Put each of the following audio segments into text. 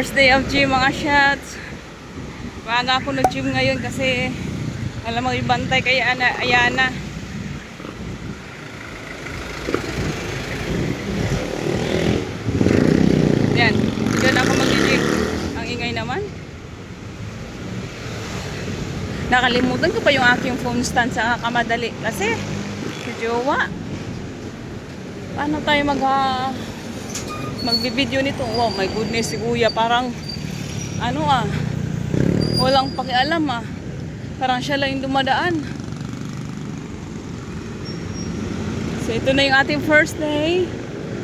First day of gym mga shots. Maaga ako nag-gym ngayon kasi alam mo ibantay kay Ayana. Yan, doon ako mag-gym. Ang ingay naman. Nakalimutan ko pa yung aking phone stand sa kamadali kasi jowa. Paano tayo magbi-video nito? Wow, my goodness, si Kuya parang walang pakialam Parang siya lang yung dumadaan. So ito na yung ating first day.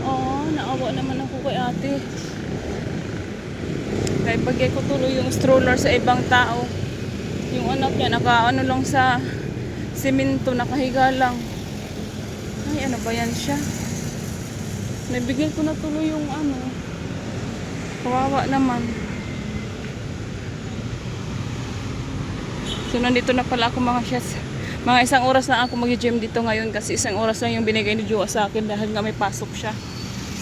Oh, naawa naman ako kay ate. Kaya pagay ko tuloy yung stroller sa ibang tao. Yung anak niya nakaano lang sa simento, nakahiga lang. Ay, ano ba yan siya? Nabigay ko na tuloy yung kawawa naman. So nandito na pala ako mga chefs. Mga isang oras na ako mag-gym dito ngayon kasi isang oras lang yung binigay ni Joa sa akin dahil nga may pasok siya.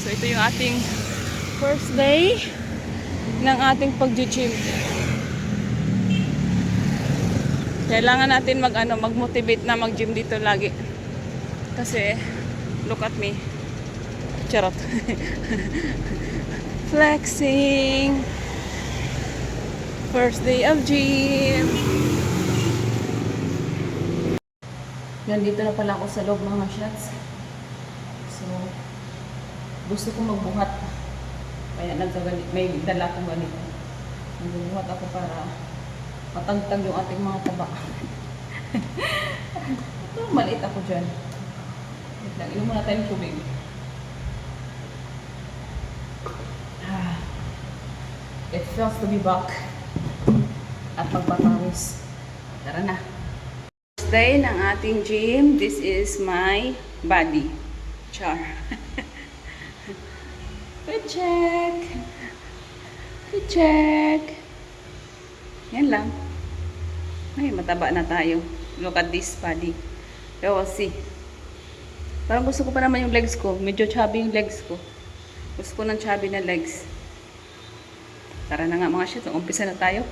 So ito yung ating first day ng ating pag-gym. Kailangan natin mag-motivate na mag-gym dito lagi. Kasi look at me. Charot. Flexing. First day of gym. Nandito na pala ako sa loob mga shots. So, gusto ko magbuhat. Kaya may dala akong ganito. Magbuhat ako para matagtag yung ating mga taba. Ito, maliit ako dyan. Wait lang, inom muna tayong tubig. It feels to be back at magpapawis. Tara na. First day ng ating gym. This is my body. Char. Good check. Good check. Yan lang. Ay, mataba na tayo. Look at this body. You will see. Parang gusto ko pa naman yung legs ko. Medyo chubby yung legs ko. Gusto ko ng chubby na legs. Tara na nga mga shit, umpisa na tayo.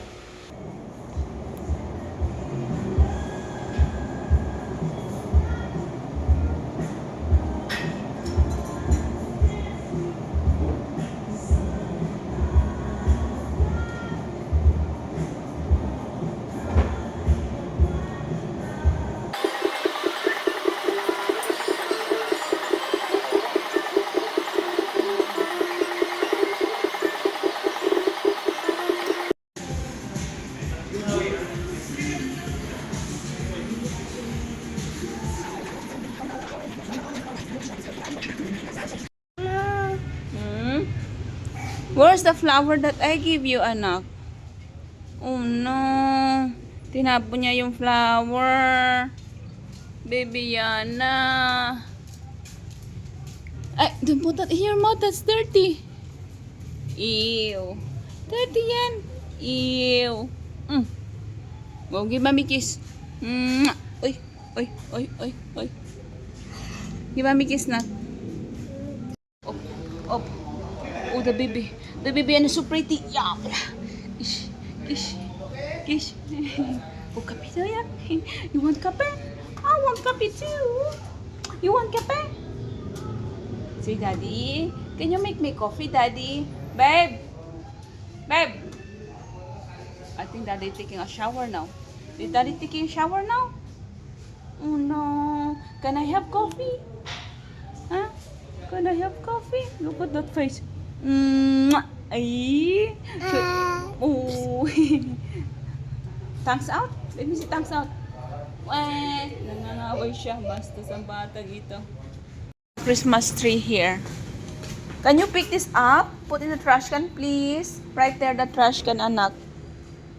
Where's the flower that I give you, anak? Oh no. Tinapon niya yung flower. Baby Yana. Ay, don't put that in your mouth. That's dirty. Ew. Dirty yan. Ew. Go give mommy kiss. Oy, oy, oy, oy, oy. Give mommy kiss na. Up, up. Oh, the baby. The baby is so pretty. Yeah. Ish, ish, ish. Oh, kape daw yan. You want kape? I want kape too. You want kape? Say, Daddy, can you make me coffee, Daddy? Babe. Babe. I think Daddy taking a shower now. Is Daddy taking a shower now? Oh no. Can I have coffee? Huh? Can I have coffee? Look at that face. Ay. Oh. Tongues out? Let me see tongues out. Wait. Nanganaway siya. Basta sa batang ito. Christmas tree here. Can you pick this up? Put in the trash can, please. Right there, the trash can, anak.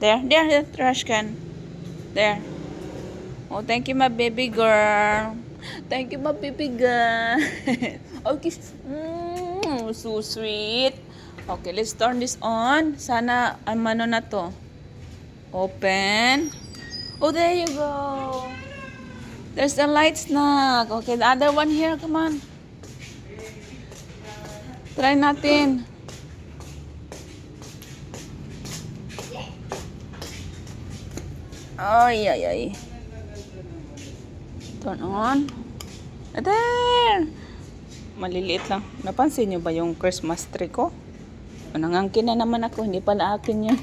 There, the trash can. There. Oh, thank you, my baby girl. Thank you, my baby girl. Okay. So sweet. Okay, let's turn this on. Sana ano na to. Open. Oh, there you go. There's the light snack. Okay, the other one here. Come on. Try natin. Ay, ay, ay. Turn on. There! Maliliit lang. Napansin nyo ba yung Christmas tree ko? Nangangkin na naman ako. Hindi pala akin yun.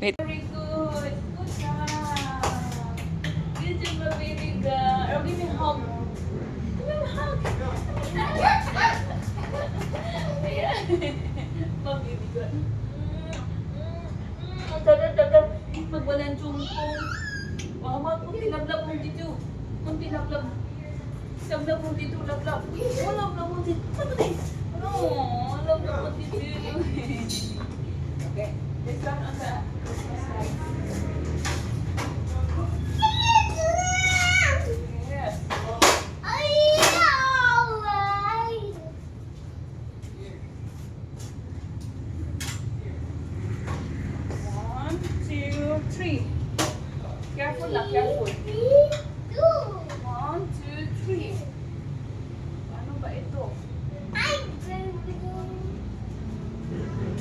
Wait. Very good. Good job. Good job, baby girl. Oh, give me a hug. Give me a hug. Ayan. Oh, baby girl. Tagal. Pag walang chungkong. Mama, kung tilablab mo dito. Kung tilablab. Tilablab mo dito, lablab. Lablab mo dito. Lablab mo dito. Okay. This one on the side. Yes. One, two, three. Careful lang, careful. 1, 2, 3. Ano ba ito?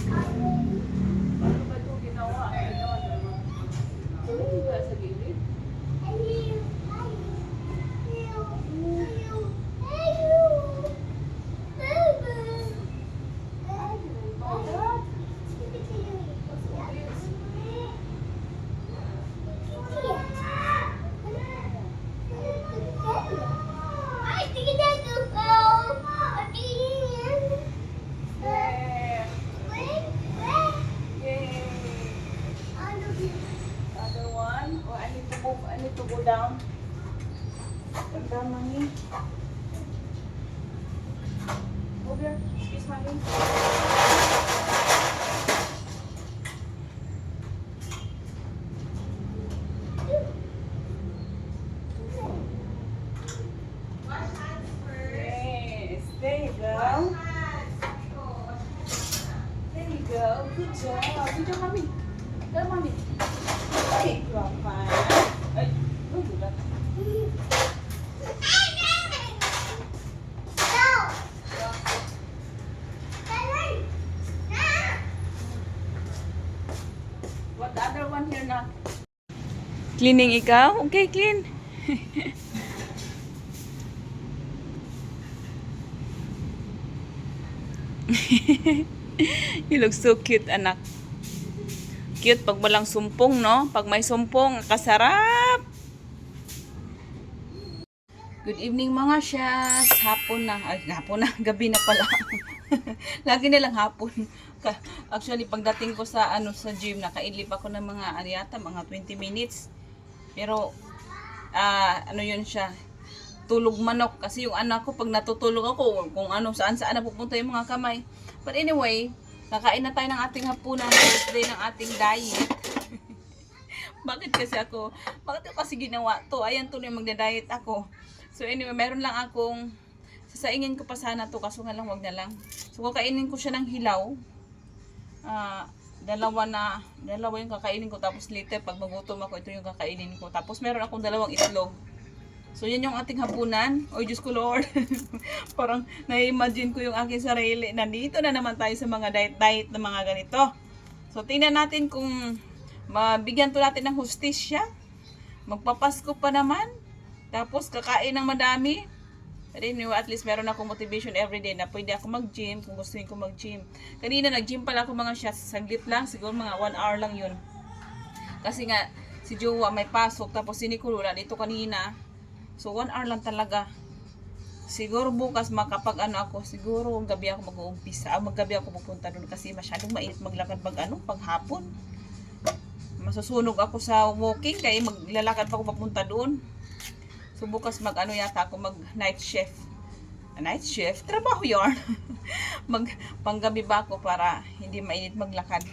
Ano ba ito ginawa? Ano ba sa gilid? Other one. Oh, I need to move. I need to go down. Go down, mommy. Over here. Excuse mommy. Yes. There you go. There you go. Good job. Good job, mommy. Go, mommy. Hey, you are fine. Ay, oh, diba? What the other one here na? Cleaning ikaw? Okay, clean. You look so cute, anak. Cute pag walang sumpong, no? Pag may sumpong, kasarap! Good evening mga chefs. Hapon na. Ay, hapon na. Gabi na pala. Lagi nilang hapon. Actually, pagdating ko sa sa gym, nakaidlip ako ng mga 20 minutes. Pero, yun siya. Tulog manok. Kasi yung anak ko, pag natutulog ako, kung saan napupunta yung mga kamay. But anyway, kakain na tayo ng ating hapunan. First day ng ating diet. Bakit ko kasi ginawa to? Ayan to na magda-diet ako. So anyway, meron lang akong sasaingin ko pa sana to, kaso nga lang wag na lang. So kakainin ko siya ng hilaw. Dalawa yung kakainin ko, tapos later pag magutom ako, ito yung kakainin ko. Tapos meron akong 2 itlog. So yun yung ating hapunan. Oy, Diyos ko Lord. Parang na-imagine ko yung aking sarili. Nandito na naman tayo sa mga diet na mga ganito. So tingnan natin kung mabigyan to natin ng hustisya. Magpapasko pa naman. Tapos kakain ng madami. Pero anyway, at least meron akong motivation everyday na pwede ako mag-gym kung gusto ko mag-gym. Kanina nag-gym pala ako mga shots. Saglit lang. Siguro mga 1 hour lang yun. Kasi nga si Jowa may pasok. Tapos sinikululan dito kanina. So 1 hour lang talaga. Siguro bukas makapag ako, siguro gabi ako mag-uumpisa. Maggabi ako pupunta doon kasi masyadong mainit maglakad pag hapon. Masusunog ako sa walking kaya maglalakad pa ako papunta doon. So bukas yata ako mag night shift. Night shift, trabaho yarn. Panggabi ba ako para hindi mainit maglakad.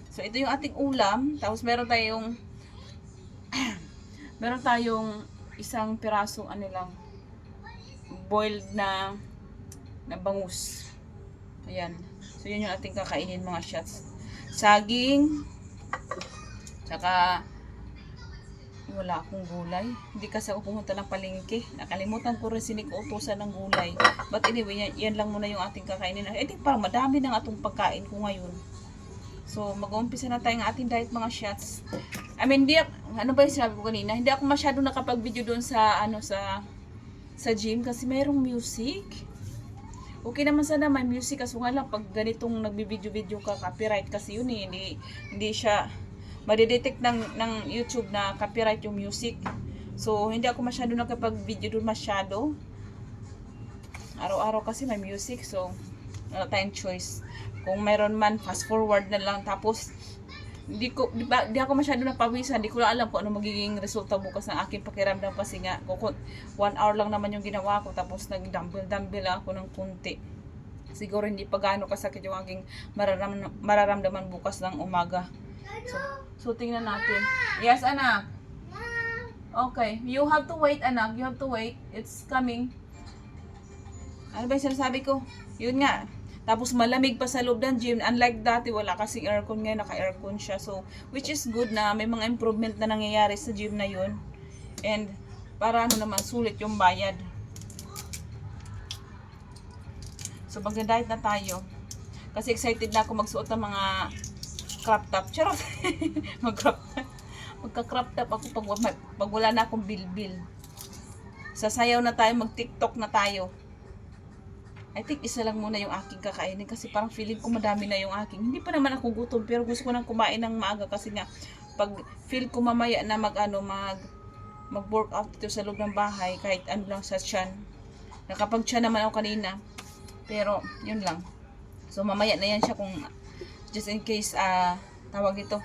So ito yung ating ulam, tapos meron tayong isang pirasong boiled na bangus. Ayan. So yun yung ating kakainin mga shots. Saging. Tsaka wala akong gulay. Hindi kasi ako pumunta ng palengke. Nakalimutan ko rin utusan ng gulay. But anyway, yan lang muna yung ating kakainin. I think parang madami ng atong pagkain ko ngayon. So, mag-uumpisa na tayo ng ating diet mga shots. I mean, ano ba yung sinabi ko kanina? Hindi ako masyado nakapag-video doon sa, sa gym kasi mayroong music. Okay naman sana may music kasi nga lang pag ganitong nagbibideo-video ka, copyright kasi yun eh. Hindi siya madidetect ng YouTube na copyright yung music. So, hindi ako masyado nakapag-video doon masyado. Araw-araw kasi may music, so wala tayong choice. Kung meron man, fast forward na lang. Tapos, di ako masyado napawisan. Hindi ko na alam kung ano magiging resulta bukas ng aking pakiramdam kasi nga, 1 hour lang naman yung ginawa ko. Tapos, nag-dumbbell ako ng kunti. Siguro hindi pa gaano kasakit yung aking mararamdaman bukas ng umaga. So tingnan natin. Yes, anak. Okay. You have to wait, anak. You have to wait. It's coming. Ano ba yung sinasabi ko? Yun nga. Tapos malamig pa sa loob ng gym. Unlike dati, wala kasing aircon ngayon. Naka-aircon siya. So, which is good na may mga improvement na nangyayari sa gym na yun. And, para ano naman, sulit yung bayad. So, magda-diet na tayo. Kasi excited na ako magsuot ng mga crop top. Charot! Mag-crop top. Magka-crop top ako pag wala na akong bilbil. Sasayaw na tayo, mag-TikTok na tayo. I think isa lang muna yung aking kakainin kasi parang feeling ko madami na yung aking. Hindi pa naman ako gutom pero gusto ko nang kumain ng maaga kasi nga pag feel ko mamaya na mag-workout dito sa loob ng bahay kahit ano lang sa tiyan. Nakapag-tiyan naman ako kanina. Pero yun lang. So mamaya na yan siya kung just in case tawag ito.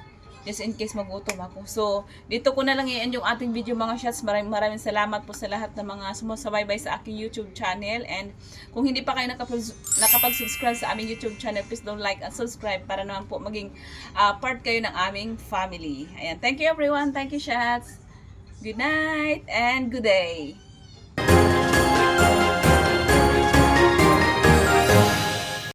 Just in case magutom ako. So, dito ko na lang i-end yung ating video mga shots. Maraming salamat po sa lahat ng mga sumusubaybay sa aking YouTube channel. And kung hindi pa kayo nakapag-subscribe sa aming YouTube channel, please don't like and subscribe para naman po maging part kayo ng aming family. Ayan. Thank you everyone. Thank you shots. Good night and good day.